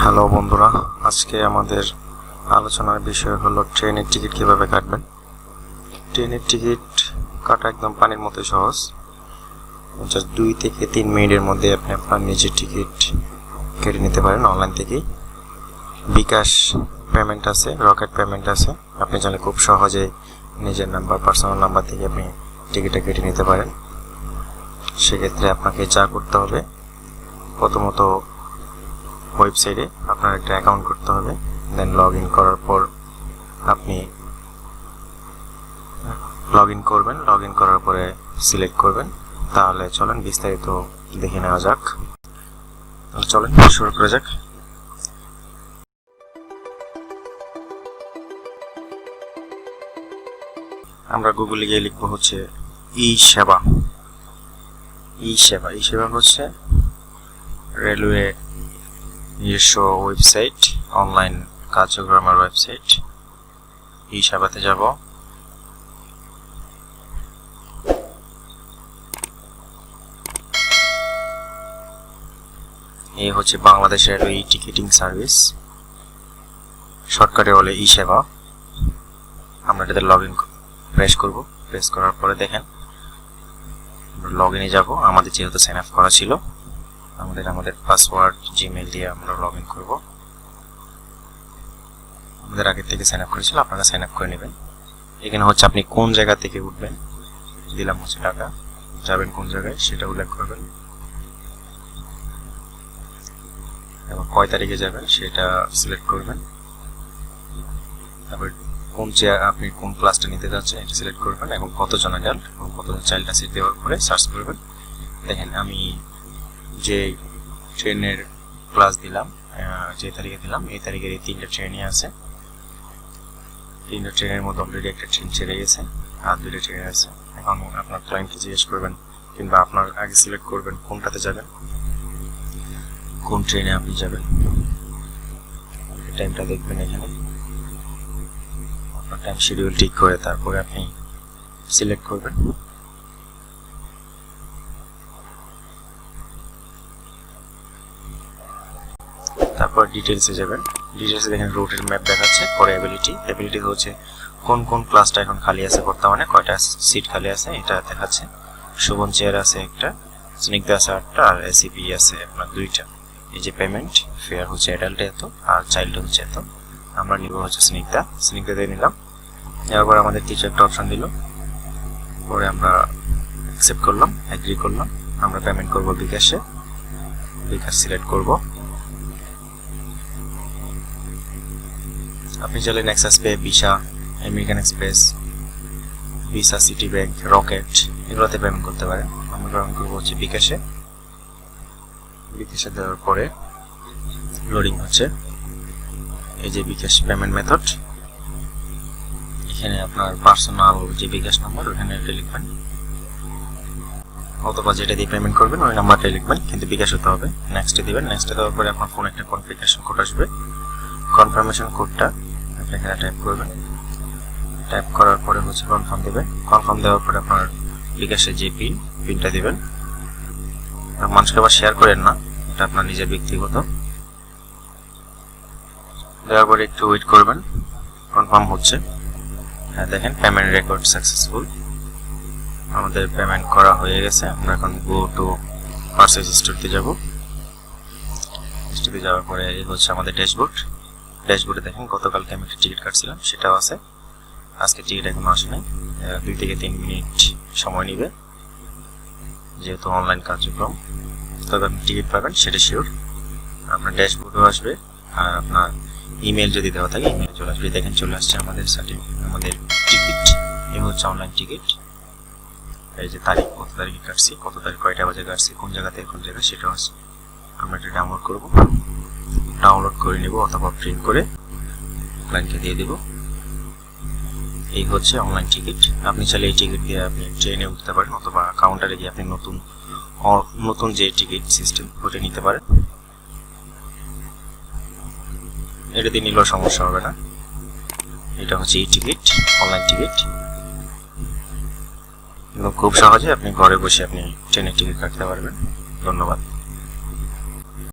Hello বন্ধুরা, আজকে আমাদের আলোচনার বিষয় হলো ট্রেনের টিকিট কিভাবে কাটবেন। ট্রেনের টিকিট কাটা একদম পানির মতো সহজ। জাস্ট 2 থেকে 3 মিনিটের মধ্যে আপনি আপনার নিজের টিকিট কেটে নিতে পারেন অনলাইন থেকেই। বিকাশ পেমেন্ট আছে, রকেট পেমেন্ট আছে। আপনি চাইলে খুব সহজে নিজের নাম্বার, পার্সোনাল নাম্বার থেকে আপনি টিকিটটা কেটে নিতে পারেন। সেক্ষেত্রে আপনাকে যা করতে হবে, প্রথমত ওয়েবসাইটে আপনার একটা অ্যাকাউন্ট করতে হবে। দেন লগ ইন করার পর আপনি লগ ইন করবেন। লগ ইন করার পরে সিলেক্ট করবেন। তাহলে চলেন বিস্তারিত দেখে নেওয়া যাক। তাহলে চলেন শুরু করা যাক। আমরা গুগলে গিয়ে লিখবো হচ্ছে ই-sheba। ই-sheba হচ্ছে রেলওয়ে নিজস্ব ওয়েবসাইট, অনলাইন কার্যক্রমের ওয়েবসাইট। ই-shebaতে যাব। এই হচ্ছে বাংলাদেশের রেলওয়ে টিকিটিং সার্ভিস, শর্টকাটে বলে ই-sheba। আমরা এটাতে লগ ইন প্রেস করব। প্রেস করার পরে দেখেন লগ ইনে যাব। আমাদের যেহেতু সাইন আপ করা ছিল, আমাদের পাসওয়ার্ড জিমেইল দিয়ে আমরা লগ ইন করব। আমাদের আগে থেকে সাইন আপ করেছিল, আপনারা সাইন আপ করে নেবেন। এখানে হচ্ছে আপনি কোন জায়গা থেকে উঠবেন, দিলাম হচ্ছে ঢাকা, যাবেন কোন জায়গায় সেটা উল্লেখ করবেন এবং কয় তারিখে যাবেন সেটা সিলেক্ট করবেন। তারপর আপনি কোন ক্লাসটা নিতে যাচ্ছেন এটা সিলেক্ট করবেন এবং কতজন অ্যাডাল্ট এবং কতজন চাইল্ড আছে দেওয়ার পরে সার্চ করবেন। দেখেন আমি যে ট্রেনের ক্লাস দিলাম, যে তারিখে দিলাম, এই তারিখের এই 3টা ট্রেনই আছে। 3টা ট্রেনের মধ্যে অলরেডি একটা ট্রেন ছেড়ে গেছে, আর 2টা ট্রেন আছে। এখন আপনার ক্লায়েন্টকে জিজ্ঞেস করবেন কিংবা আপনার আগে সিলেক্ট করবেন কোনটাতে যাবেন, কোন ট্রেনে আপনি যাবেন। টাইমটা দেখবেন এখানে, আপনার টাইম শিডিউল ঠিক করে তারপরে আপনি সিলেক্ট করবেন। তারপর ডিটেলসে যাবেন। ডিটেলসে দেখেন রুটের ম্যাপ দেখাচ্ছে। পরে অ্যাবিলিটি হচ্ছে কোন কোন ক্লাসটা এখন খালি আছে, বর্তমানে কয়টা সিট খালি আছে এটা দেখাচ্ছে। শোভন চেয়ার আছে একটা, স্নিগ্ধা আছে 8টা, আর এসিপি আছে আপনার 2টা। এই যে পেমেন্ট ফেয়ার হচ্ছে অ্যাডাল্ট এত আর চাইল্ড হচ্ছে এত। আমরা নিব হচ্ছে স্নিগ্ধা দিয়ে নিলাম। এরপর আমাদের কিছু একটা অপশন দিল, পরে আমরা অ্যাকসেপ্ট করলাম, এগ্রি করলাম। আমরা পেমেন্ট করব বিকাশে। বিকাশ সিলেক্ট করব। আপনি চাইলে Nexus pay, visa, American express, visa, city bank, rocket এগুলোতে পেমেন্ট করতে পারেন। আমরা পেমেন্ট করবো হচ্ছে বিকাশে। বিকাশে দেওয়ার পরে লোডিং হচ্ছে। এই যে বিকাশ পেমেন্ট মেথড, এখানে আপনার পার্সোনাল যে বিকাশ নাম্বার ওখানে এটা লিখবেন, অথবা যেটা দিয়ে পেমেন্ট করবেন ওই নাম্বারটা লিখবেন, কিন্তু বিকাশ হতে হবে। নেক্সটে দিবেন। নেক্সটে দেওয়ার পরে আপনার ফোনে একটা কনফিগারেশন কোড আসবে। কনফার্মেশন কোডটা আপনি এখানে টাইপ করবেন। টাইপ করার পরে হচ্ছে কনফার্ম দেবেন। কনফার্ম দেওয়ার পরে আপনার বিকাশের যে পিনটা দিবেন। মানুষকে আবার শেয়ার করেন না, এটা আপনার নিজের ব্যক্তিগত। দেওয়ার পরে একটু ওয়েট করবেন, কনফার্ম হচ্ছে। হ্যাঁ দেখেন পেমেন্ট রেকর্ড সাকসেসফুল, আমাদের পেমেন্ট করা হয়ে গেছে। আমরা এখন গো টু পারচেজ হিস্টরিতে যাব। হিস্টরিতে যাওয়ার পরে এই হচ্ছে আমাদের ড্যাশবোর্ডে দেখেন গতকালকে আমি একটা টিকিট কাটছিলাম সেটাও আছে। আজকে টিকিট এখনো আসে নাই, 2 থেকে 3 মিনিট সময় নেবে যেহেতু অনলাইন কার্যক্রম। তবে আপনি টিকিট পাবেন সেটা শিওর। আপনার ড্যাশবোর্ডও আসবে, আর আপনার ইমেল যদি দেওয়া থাকে ইমেল চলে আসবে। দেখেন চলে আসছে আমাদের টিকিট। এই হচ্ছে অনলাইন টিকিট। এই যে তারিখ, কত তারিখে কাটছি, কত তারিখ কয়টা বাজে কাটছি, কোন জায়গা থেকে কোন জায়গায় সেটাও আছে। আমরা এটা ডাউনলোড করব, ডাউনলোড করে নিব অথবা প্রিন্ট করে ক্লায়েন্টকে দিয়ে দেব। এই হচ্ছে অনলাইন টিকিট। আপনি চাইলে এই টিকিট দিয়ে আপনি ট্রেনে উঠতে পারেন অথবা কাউন্টারে গিয়ে আপনি নতুন যে টিকিট সিস্টেম ওটা নিতে পারেন। এটা দিয়ে নিলেও সমস্যা হবে না। এটা হচ্ছে এই টিকিট, অনলাইন টিকিট। খুব সহজে আপনি ঘরে বসে আপনি ট্রেনের টিকিট কাটতে পারবেন। ধন্যবাদ।